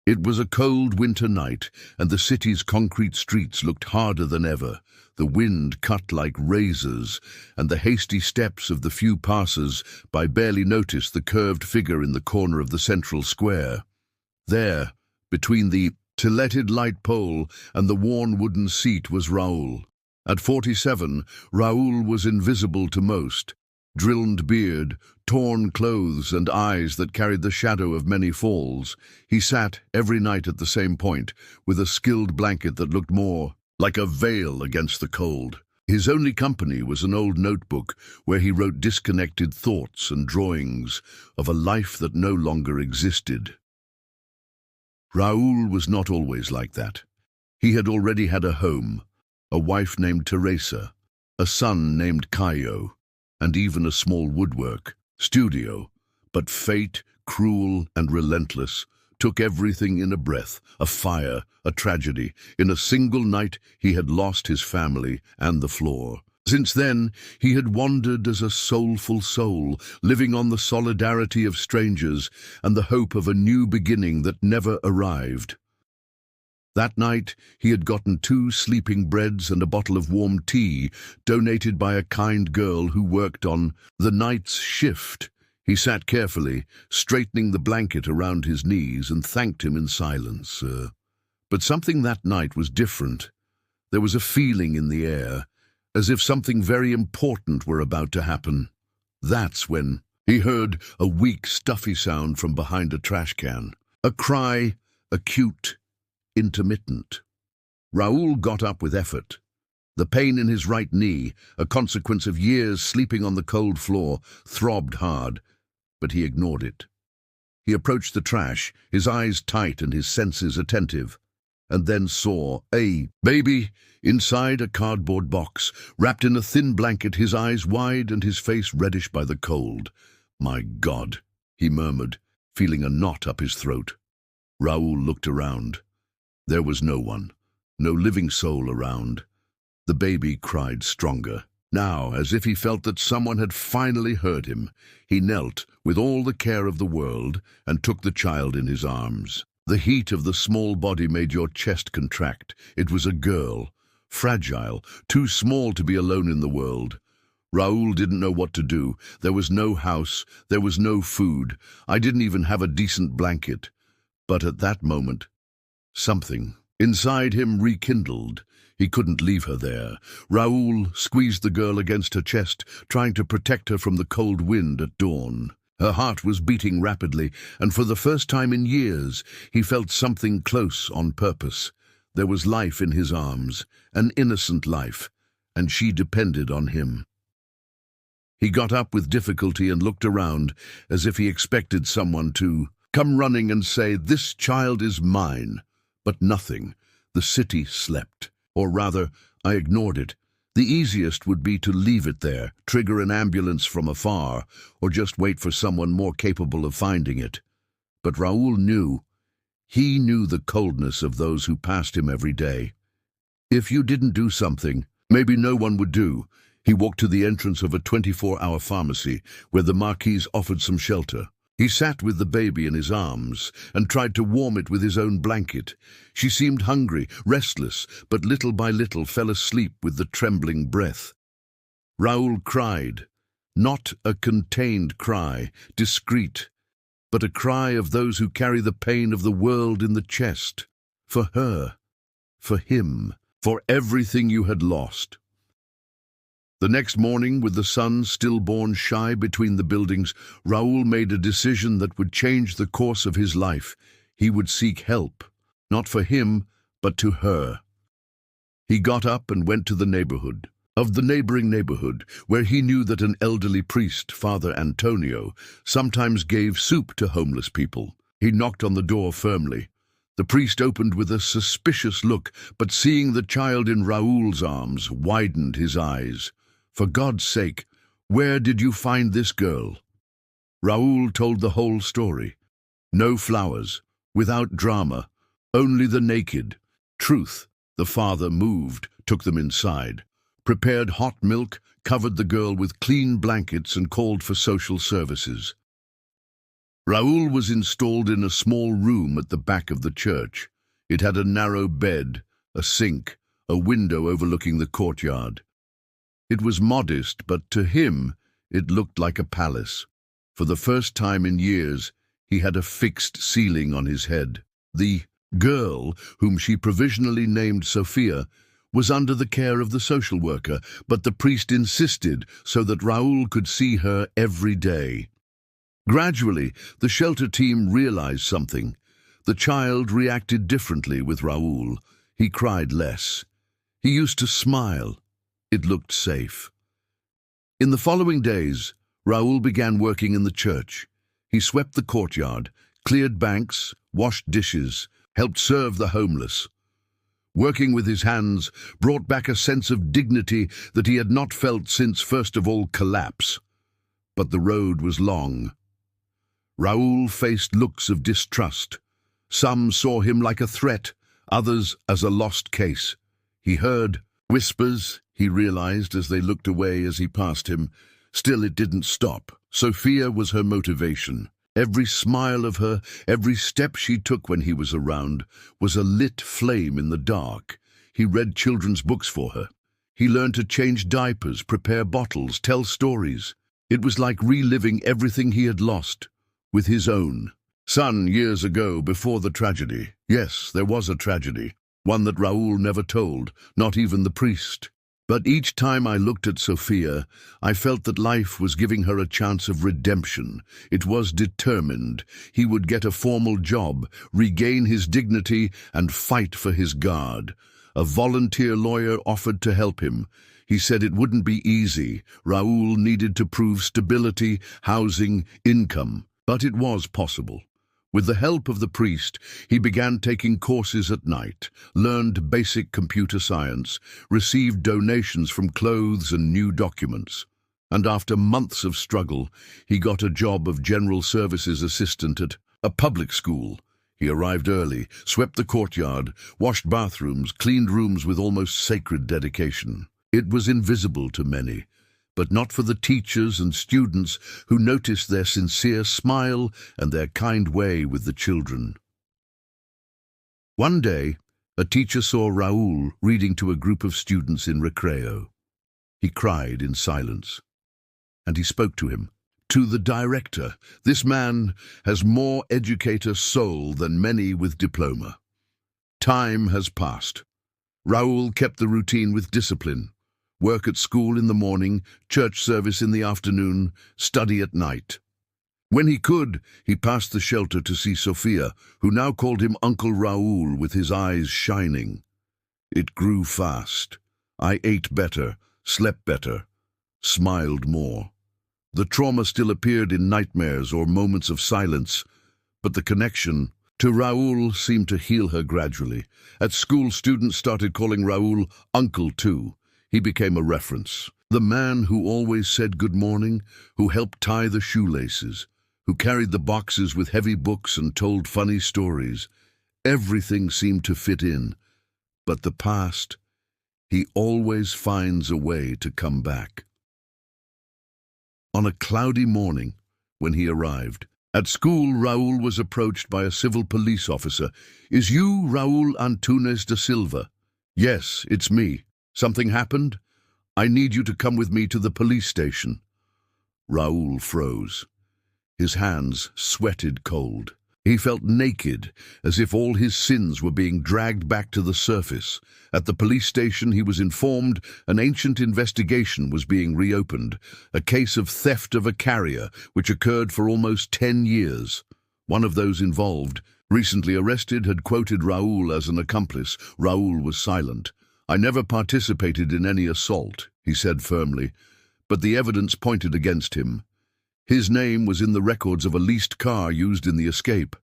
It was a cold winter night, and the city's concrete streets looked harder than ever. The wind cut like razors, and the hasty steps of the few passers-by barely noticed the curved figure in the corner of the central square. There, between the tiletted light pole and the worn wooden seat, was Raoul. At 47, Raoul was invisible to most. Drilled beard, torn clothes, and eyes that carried the shadow of many falls. He sat every night at the same point, with a skilled blanket that looked more like a veil against the cold. His only company was an old notebook where he wrote disconnected thoughts and drawings of a life that no longer existed. Raoul was not always like that. He had already had a home, a wife named Teresa, a son named Caio, and even a small woodwork studio. But fate, cruel and relentless, took everything in a breath, a fire, a tragedy. In a single night, he had lost his family and the floor. Since then, he had wandered as a soulful soul, living on the solidarity of strangers and the hope of a new beginning that never arrived. That night, he had gotten 2 sleeping breads and a bottle of warm tea, donated by a kind girl who worked on the night's shift. He sat carefully, straightening the blanket around his knees, and thanked him in silence. But something that night was different. There was a feeling in the air, as if something very important were about to happen. That's when he heard a weak, stuffy sound from behind a trash can. A cry, acute, intermittent. Raoul got up with effort. The pain in his right knee, a consequence of years sleeping on the cold floor, throbbed hard, but he ignored it. He approached the trash, his eyes tight and his senses attentive, and then saw a baby inside a cardboard box, wrapped in a thin blanket, his eyes wide and his face reddish by the cold. "My God," he murmured, feeling a knot up his throat. Raoul looked around. There was no one, no living soul around. The baby cried stronger. Now, as if he felt that someone had finally heard him, he knelt with all the care of the world and took the child in his arms. The heat of the small body made your chest contract. It was a girl, fragile, too small to be alone in the world. Raoul didn't know what to do. There was no house, there was no food. I didn't even have a decent blanket. But at that moment, something inside him rekindled. He couldn't leave her there. Raoul squeezed the girl against her chest, trying to protect her from the cold wind at dawn. Her heart was beating rapidly, and for the first time in years, he felt something close on purpose. There was life in his arms, an innocent life, and she depended on him. He got up with difficulty and looked around, as if he expected someone to come running and say, "This child is mine." But nothing. The city slept. Or rather, I ignored it. The easiest would be to leave it there, trigger an ambulance from afar, or just wait for someone more capable of finding it. But Raoul knew. He knew the coldness of those who passed him every day. If you didn't do something, maybe no one would do. He walked to the entrance of a 24-hour pharmacy, where the marquise offered some shelter. He sat with the baby in his arms and tried to warm it with his own blanket. She seemed hungry, restless, but little by little fell asleep with the trembling breath. Raoul cried, not a contained cry, discreet, but a cry of those who carry the pain of the world in the chest. For her, for him, for everything you had lost. The next morning, with the sun stillborn shy between the buildings, Raoul made a decision that would change the course of his life. He would seek help, not for him, but to her. He got up and went to the neighborhood, neighboring neighborhood, where he knew that an elderly priest, Father Antonio, sometimes gave soup to homeless people. He knocked on the door firmly. The priest opened with a suspicious look, but seeing the child in Raoul's arms, widened his eyes. "For God's sake, where did you find this girl?" Raoul told the whole story. No flowers, without drama, only the naked truth. The father moved, took them inside, prepared hot milk, covered the girl with clean blankets, and called for social services. Raoul was installed in a small room at the back of the church. It had a narrow bed, a sink, a window overlooking the courtyard. It was modest, but to him it looked like a palace. For the first time in years, he had a fixed ceiling on his head. The girl, whom she provisionally named Sophia, was under the care of the social worker, but the priest insisted so that Raoul could see her every day. Gradually, the shelter team realized something. The child reacted differently with Raoul. He cried less. He used to smile. It looked safe. In the following days, Raoul began working in the church. He swept the courtyard, cleared banks, washed dishes, helped serve the homeless. Working with his hands brought back a sense of dignity that he had not felt since first of all collapse. But the road was long. Raoul faced looks of distrust. Some saw him like a threat, others as a lost case. He heard whispers, he realized as they looked away as he passed him. Still, it didn't stop. Sophia was her motivation. Every smile of her, every step she took when he was around, was a lit flame in the dark. He read children's books for her. He learned to change diapers, prepare bottles, tell stories. It was like reliving everything he had lost, with his own son years ago before the tragedy. Yes, there was a tragedy, one that Raoul never told, not even the priest. But each time I looked at Sophia, I felt that life was giving her a chance of redemption. It was determined. He would get a formal job, regain his dignity, and fight for his guard. A volunteer lawyer offered to help him. He said it wouldn't be easy. Raoul needed to prove stability, housing, income. But it was possible. With the help of the priest, he began taking courses at night, learned basic computer science, received donations from clothes and new documents. And after months of struggle, he got a job of general services assistant at a public school. He arrived early, swept the courtyard, washed bathrooms, cleaned rooms with almost sacred dedication. It was invisible to many, but not for the teachers and students who noticed their sincere smile and their kind way with the children. One day, a teacher saw Raoul reading to a group of students in recreo. He cried in silence, and he spoke to him. To the director, this man has more educator soul than many with diploma. Time has passed. Raoul kept the routine with discipline. Work at school in the morning, church service in the afternoon, study at night. When he could, he passed the shelter to see Sophia, who now called him Uncle Raoul with his eyes shining. It grew fast. I ate better, slept better, smiled more. The trauma still appeared in nightmares or moments of silence, but the connection to Raoul seemed to heal her gradually. At school, students started calling Raoul Uncle too. He became a reference. The man who always said good morning, who helped tie the shoelaces, who carried the boxes with heavy books and told funny stories. Everything seemed to fit in. But the past, he always finds a way to come back. On a cloudy morning, when he arrived, at school, Raoul was approached by a civil police officer. "Is you Raoul Antunes da Silva?" "Yes, it's me. Something happened? I need you to come with me to the police station." Raoul froze. His hands sweated cold. He felt naked, as if all his sins were being dragged back to the surface. At the police station, he was informed an ancient investigation was being reopened, a case of theft of a carrier, which occurred for almost 10 years. One of those involved, recently arrested, had quoted Raoul as an accomplice. Raoul was silent. "I never participated in any assault," he said firmly, but the evidence pointed against him. His name was in the records of a leased car used in the escape,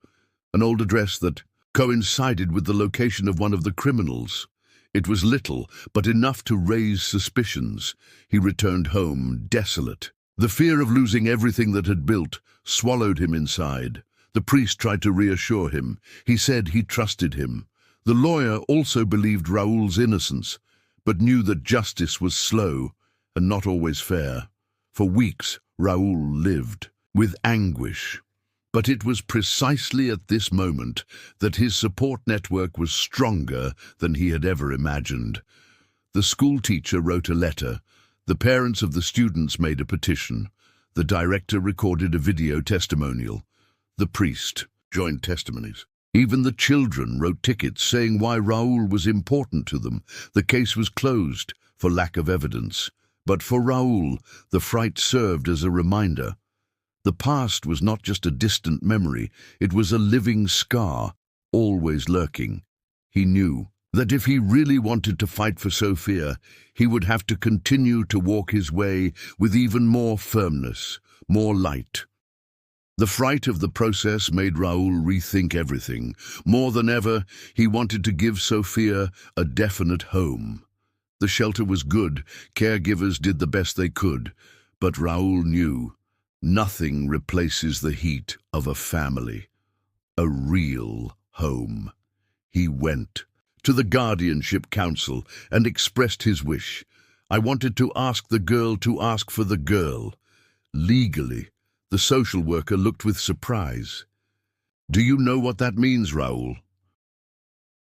an old address that coincided with the location of one of the criminals. It was little, but enough to raise suspicions. He returned home, desolate. The fear of losing everything that had built swallowed him inside. The priest tried to reassure him. He said he trusted him. The lawyer also believed Raoul's innocence, but knew that justice was slow and not always fair. For weeks, Raoul lived with anguish. But it was precisely at this moment that his support network was stronger than he had ever imagined. The school teacher wrote a letter. The parents of the students made a petition. The director recorded a video testimonial. The priest joined testimonies. Even the children wrote tickets saying why Raoul was important to them. The case was closed for lack of evidence. But for Raoul, the fright served as a reminder. The past was not just a distant memory, it was a living scar, always lurking. He knew that if he really wanted to fight for Sophia, he would have to continue to walk his way with even more firmness, more light. The fright of the process made Raoul rethink everything. More than ever, he wanted to give Sophia a definite home. The shelter was good, caregivers did the best they could, but Raoul knew nothing replaces the heat of a family, a real home. He went to the guardianship council and expressed his wish. I wanted to ask the girl to ask for the girl. Legally, the social worker looked with surprise. Do you know what that means, Raoul?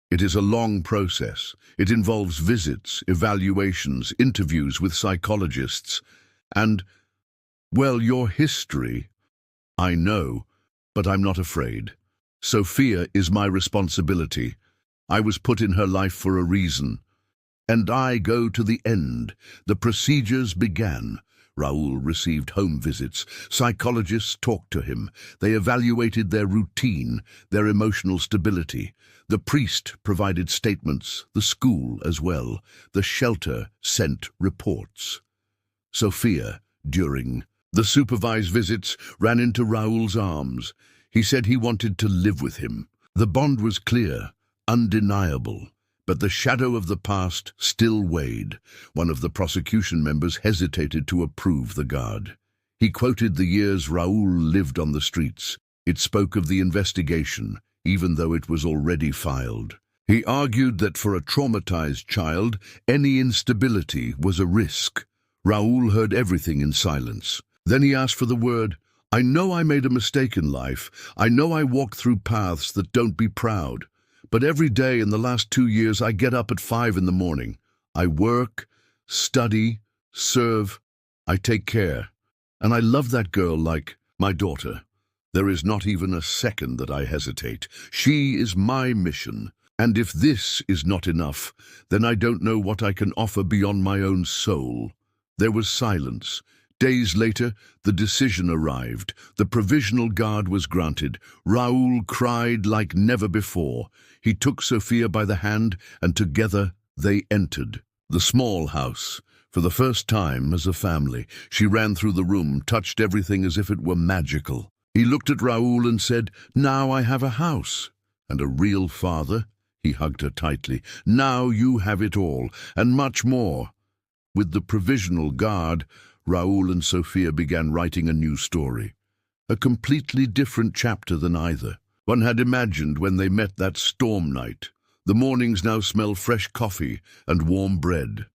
It is a long process. It involves visits, evaluations, interviews with psychologists, and well, your history, I know, but I'm not afraid. Sophia is my responsibility. I was put in her life for a reason. And I go to the end. The procedures began. Raoul received home visits. Psychologists talked to him. They evaluated their routine, their emotional stability. The priest provided statements, the school as well. The shelter sent reports. Sophia, during the supervised visits, ran into Raoul's arms. He said he wanted to live with him. The bond was clear, undeniable, but the shadow of the past still weighed. One of the prosecution members hesitated to approve the guard. He quoted the years Raoul lived on the streets. It spoke of the investigation, even though it was already filed. He argued that for a traumatized child, any instability was a risk. Raoul heard everything in silence. Then he asked for the word. I know I made a mistake in life. I know I walked through paths that don't be proud. But every day in the last 2 years, I get up at 5 in the morning. I work, study, serve. I take care. And I love that girl like my daughter. There is not even a second that I hesitate. She is my mission. And if this is not enough, then I don't know what I can offer beyond my own soul. There was silence. Days later, the decision arrived. The provisional guard was granted. Raoul cried like never before. He took Sophia by the hand, and together they entered the small house. For the first time as a family, she ran through the room, touched everything as if it were magical. He looked at Raoul and said, Now I have a house. And a real father? He hugged her tightly. Now you have it all, and much more. With the provisional guard, Raoul and Sophia began writing a new story, a completely different chapter than either. One had imagined when they met that storm night. The mornings now smell fresh coffee and warm bread.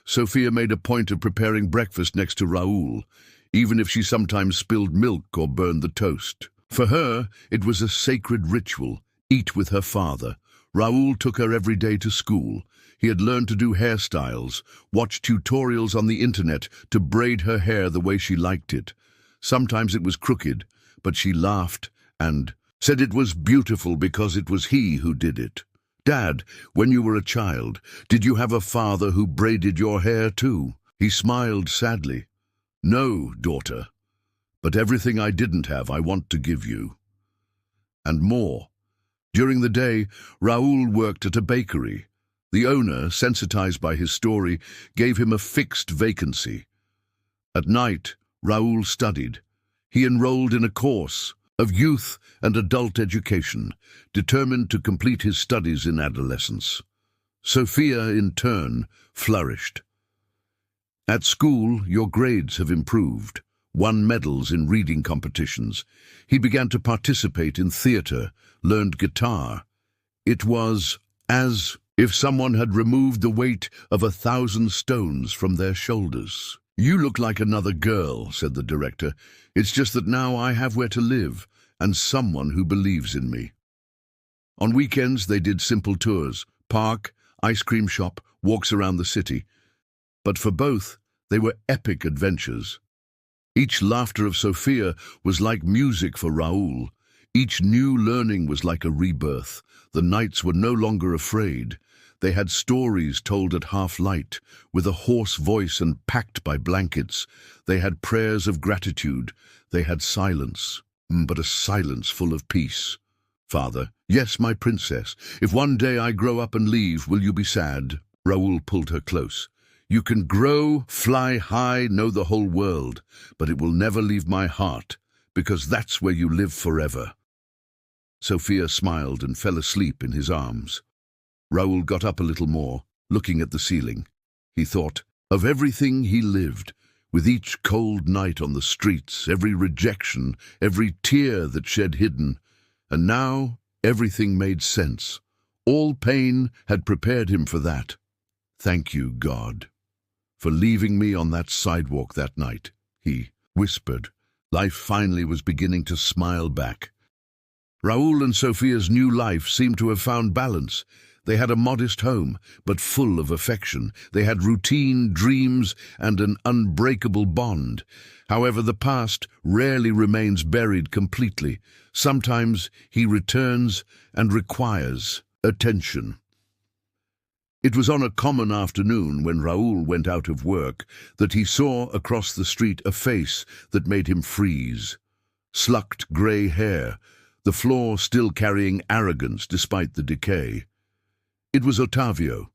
Sophia made a point of preparing breakfast next to Raoul, even if she sometimes spilled milk or burned the toast. For her, it was a sacred ritual, eat with her father. Raoul took her every day to school. He had learned to do hairstyles, watched tutorials on the internet to braid her hair the way she liked it. Sometimes it was crooked, but she laughed and said it was beautiful because it was he who did it. Dad, when you were a child, did you have a father who braided your hair too? He smiled sadly. No, daughter, but everything I didn't have I want to give you. And more. During the day, Raoul worked at a bakery. The owner, sensitized by his story, gave him a fixed vacancy. At night, Raoul studied. He enrolled in a course of youth and adult education, determined to complete his studies in adolescence. Sophia, in turn, flourished. At school, your grades have improved. Won medals in reading competitions. He began to participate in theater, learned guitar. It was as if someone had removed the weight of 1,000 stones from their shoulders. You look like another girl, said the director. It's just that now I have where to live, and someone who believes in me. On weekends, they did simple tours, park, ice cream shop, walks around the city. But for both, they were epic adventures. Each laughter of Sophia was like music for Raoul. Each new learning was like a rebirth. The nights were no longer afraid. They had stories told at half-light, with a hoarse voice and packed by blankets. They had prayers of gratitude. They had silence, but a silence full of peace. Father, yes, my princess, if one day I grow up and leave, will you be sad? Raoul pulled her close. You can grow, fly high, know the whole world, but it will never leave my heart, because that's where you live forever. Sophia smiled and fell asleep in his arms. Raoul got up a little more, looking at the ceiling. He thought of everything he lived, with each cold night on the streets, every rejection, every tear that shed hidden. And now everything made sense. All pain had prepared him for that. Thank you, God, for leaving me on that sidewalk that night, he whispered. Life finally was beginning to smile back. Raoul and Sophia's new life seemed to have found balance. They had a modest home, but full of affection. They had routine, dreams, and an unbreakable bond. However, the past rarely remains buried completely. Sometimes he returns and requires attention. It was on a common afternoon when Raoul went out of work that he saw across the street a face that made him freeze. Slucked grey hair, the floor still carrying arrogance despite the decay. It was Ottavio,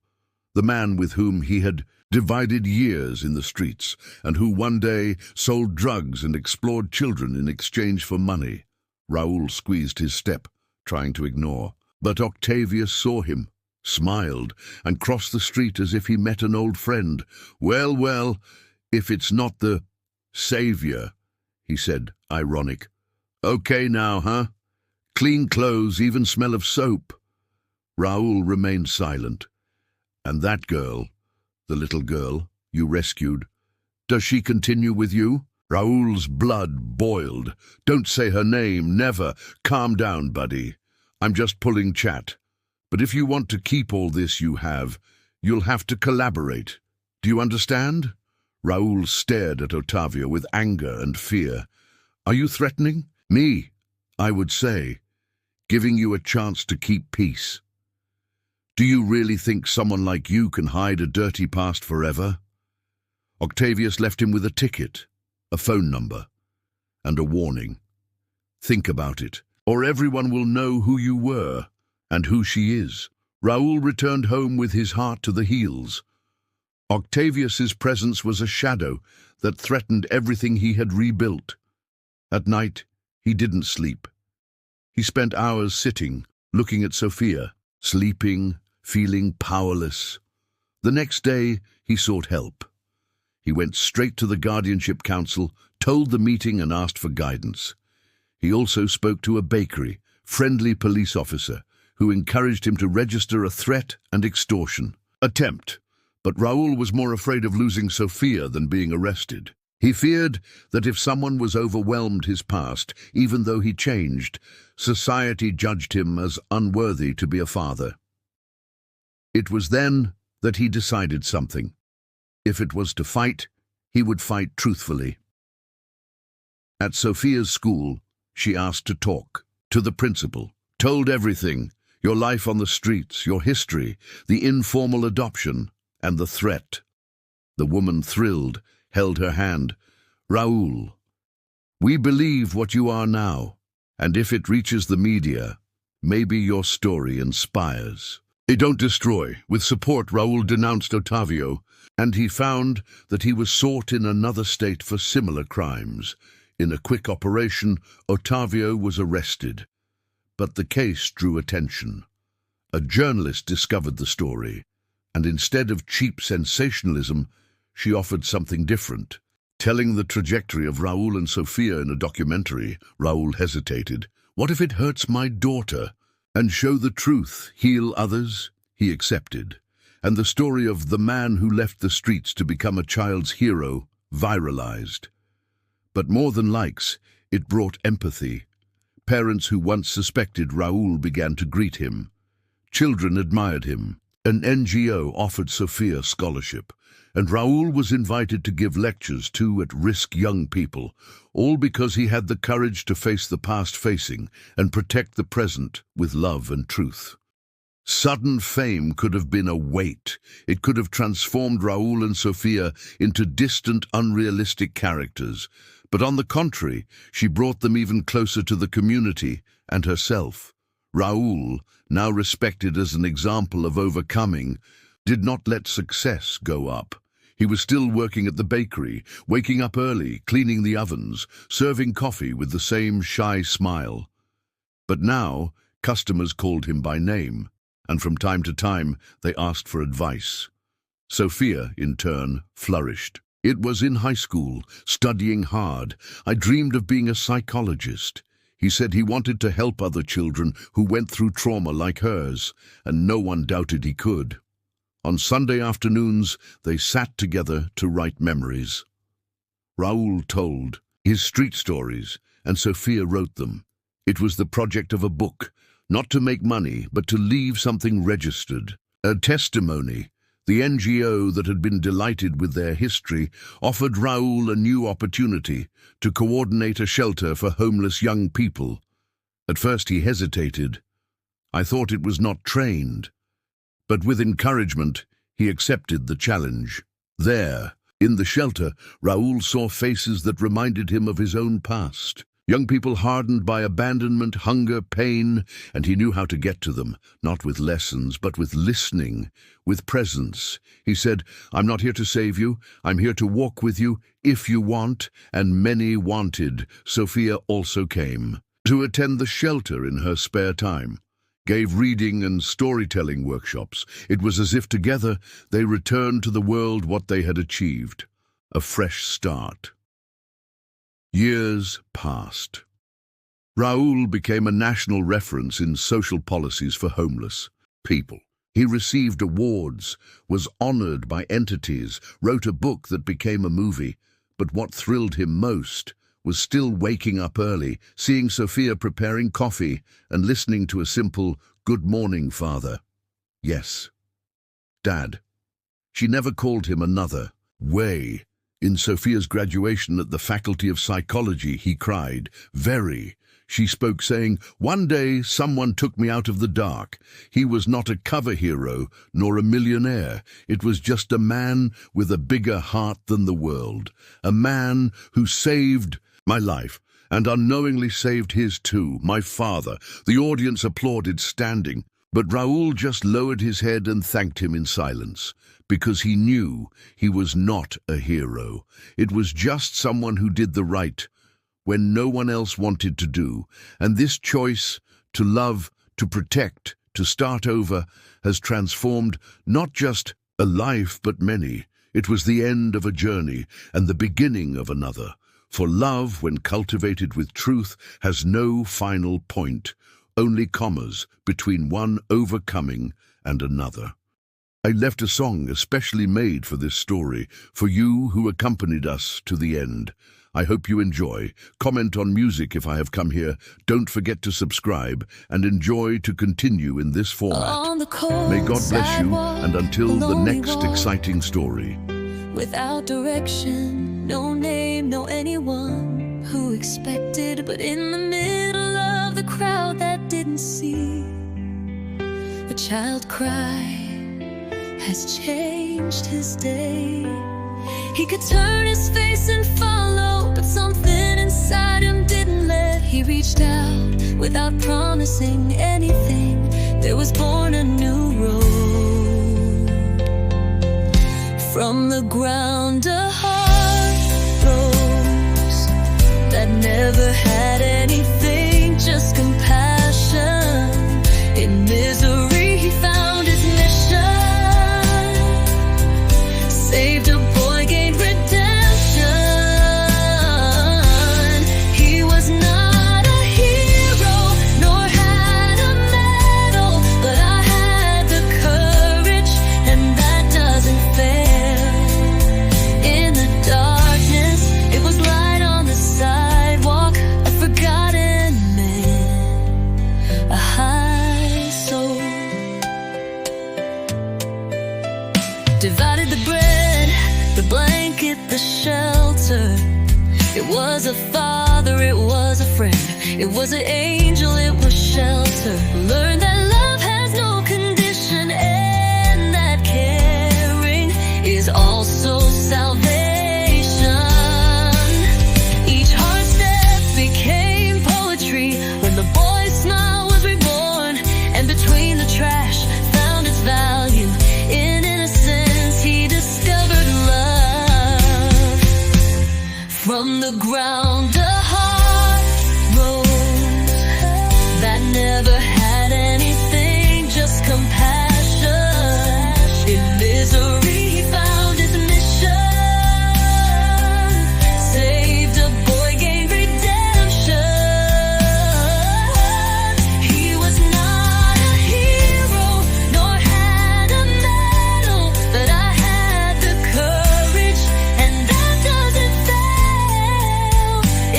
the man with whom he had divided years in the streets, and who one day sold drugs and explored children in exchange for money. Raoul squeezed his step, trying to ignore. But Octavius saw him, smiled, and crossed the street as if he met an old friend. Well, well, if it's not the savior, he said, ironic. Okay now, huh? Clean clothes, even smell of soap. Raoul remained silent. And that girl, the little girl you rescued, does she continue with you? Raoul's blood boiled. Don't say her name, never. Calm down, buddy. I'm just pulling chat. But if you want to keep all this you have, you'll have to collaborate. Do you understand? Raoul stared at Ottavio with anger and fear. Are you threatening? Me, I would say. Giving you a chance to keep peace. Do you really think someone like you can hide a dirty past forever? Octavius left him with a ticket, a phone number, and a warning. Think about it, or everyone will know who you were and who she is. Raoul returned home with his heart to the heels. Octavius's presence was a shadow that threatened everything he had rebuilt. At night, he didn't sleep. He spent hours sitting, looking at Sophia, sleeping, feeling powerless. The next day, he sought help. He went straight to the Guardianship Council, told the meeting and asked for guidance. He also spoke to a bakery, friendly police officer, who encouraged him to register a threat and extortion attempt. But Raoul was more afraid of losing Sophia than being arrested. He feared that if someone was overwhelmed his past, even though he changed, society judged him as unworthy to be a father. It was then that he decided something. If it was to fight, he would fight truthfully. At Sophia's school, she asked to talk to the principal, told everything, your life on the streets, your history, the informal adoption, and the threat. The woman thrilled, held her hand. Raoul, we believe what you are now, and if it reaches the media, maybe your story inspires. Don't destroy. With support, Raoul denounced Ottavio, and he found that he was sought in another state for similar crimes. In a quick operation, Ottavio was arrested. But the case drew attention. A journalist discovered the story, and instead of cheap sensationalism, she offered something different. Telling the trajectory of Raoul and Sophia in a documentary, Raoul hesitated. What if it hurts my daughter? And show the truth, heal others? He accepted. And the story of the man who left the streets to become a child's hero viralized. But more than likes, it brought empathy. Parents who once suspected Raoul began to greet him. Children admired him. An NGO offered Sophia scholarship, and Raoul was invited to give lectures to at-risk young people, all because he had the courage to face the past-facing and protect the present with love and truth. Sudden fame could have been a weight. It could have transformed Raoul and Sophia into distant, unrealistic characters. But on the contrary, she brought them even closer to the community and herself. Raoul, now respected as an example of overcoming, did not let success go up. He was still working at the bakery, waking up early, cleaning the ovens, serving coffee with the same shy smile. But now, customers called him by name, and from time to time they asked for advice. Sophia, in turn, flourished. It was in high school, studying hard. I dreamed of being a psychologist. He said he wanted to help other children who went through trauma like hers, and no one doubted he could. On Sunday afternoons, they sat together to write memories. Raoul told his street stories, and Sophia wrote them. It was the project of a book, not to make money, but to leave something registered, a testimony. The NGO that had been delighted with their history offered Raoul a new opportunity to coordinate a shelter for homeless young people. At first he hesitated. I thought it was not trained. But with encouragement, he accepted the challenge. There, in the shelter, Raoul saw faces that reminded him of his own past. Young people hardened by abandonment, hunger, pain, and he knew how to get to them, not with lessons, but with listening, with presence. He said, I'm not here to save you, I'm here to walk with you, if you want, and many wanted. Sophia also came to attend the shelter in her spare time, gave reading and storytelling workshops. It was as if together they returned to the world what they had achieved, a fresh start. Years passed. Raoul became a national reference in social policies for homeless people. He received awards, was honored by entities, wrote a book that became a movie. But what thrilled him most was still waking up early, seeing Sophia preparing coffee and listening to a simple, "Good morning, Father." Yes, Dad. She never called him another way. In Sophia's graduation at the Faculty of Psychology, he cried, "Very." She spoke saying, "One day someone took me out of the dark. He was not a cover hero, nor a millionaire. It was just a man with a bigger heart than the world. A man who saved my life, and unknowingly saved his too, my father." The audience applauded standing, but Raoul just lowered his head and thanked him in silence, because he knew he was not a hero. It was just someone who did the right when no one else wanted to do. And this choice to love, to protect, to start over has transformed not just a life but many. It was the end of a journey and the beginning of another. For love, when cultivated with truth, has no final point, only commas between one overcoming and another. I left a song especially made for this story, for you who accompanied us to the end. I hope you enjoy. Comment on music if I have come here. Don't forget to subscribe and enjoy to continue in this format. May God bless you, and until the next exciting story. Without direction, no name, no anyone who expected, but in the middle of the crowd that didn't see, a child cry has changed his day. He could turn his face and follow, but something inside him didn't let. He reached out without promising anything. There was born a new road. From the ground a heart rose that never had anything, just compassion. In misery he found his mission. Saved a boy, gained redemption. He was not a hero, nor had a medal, but I had the courage, and that doesn't fail. In the darkness, it was light on the sidewalk. I forgot divided the bread, the blanket, the shelter. It was a father, it was a friend, it was an angel, it was shelter. Learned that love has no condition, and that caring is also salvation. Each hard step became poetry when the boy's smile was reborn, and between the trash found its value. In innocence he discovered love. From the ground a heart rose that never had anything, just compassion. In misery he found his mission, saved a boy, gained redemption. He was not a hero, nor had a medal, but I had the courage, and that doesn't fail.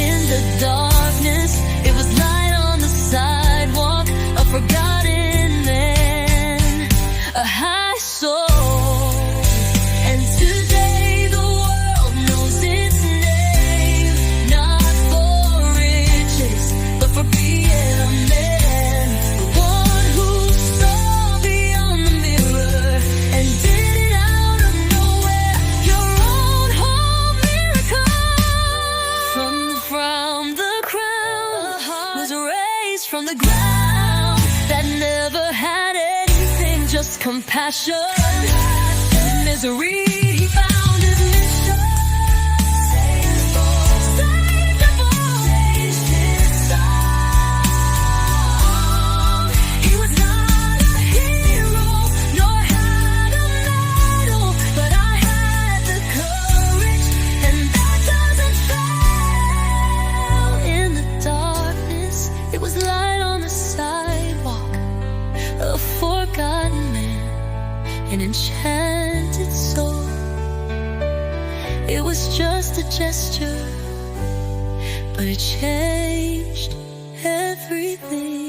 In the darkness, it was light on the sidewalk, a forgotten man, a high soul. And today the world knows its name, not for riches, but for being a man. The one who saw beyond the mirror and did it out of nowhere. Your own home miracle. From the crown was raised from the ground that never had anything, just compassion. In misery he found his mission, saved a boy, changed his song. He was not a hero, nor had a medal, but I had the courage, and that doesn't fail. In the darkness, it was light on the sidewalk, a forgotten man, an enchanted soul. It was just a gesture, but it changed everything.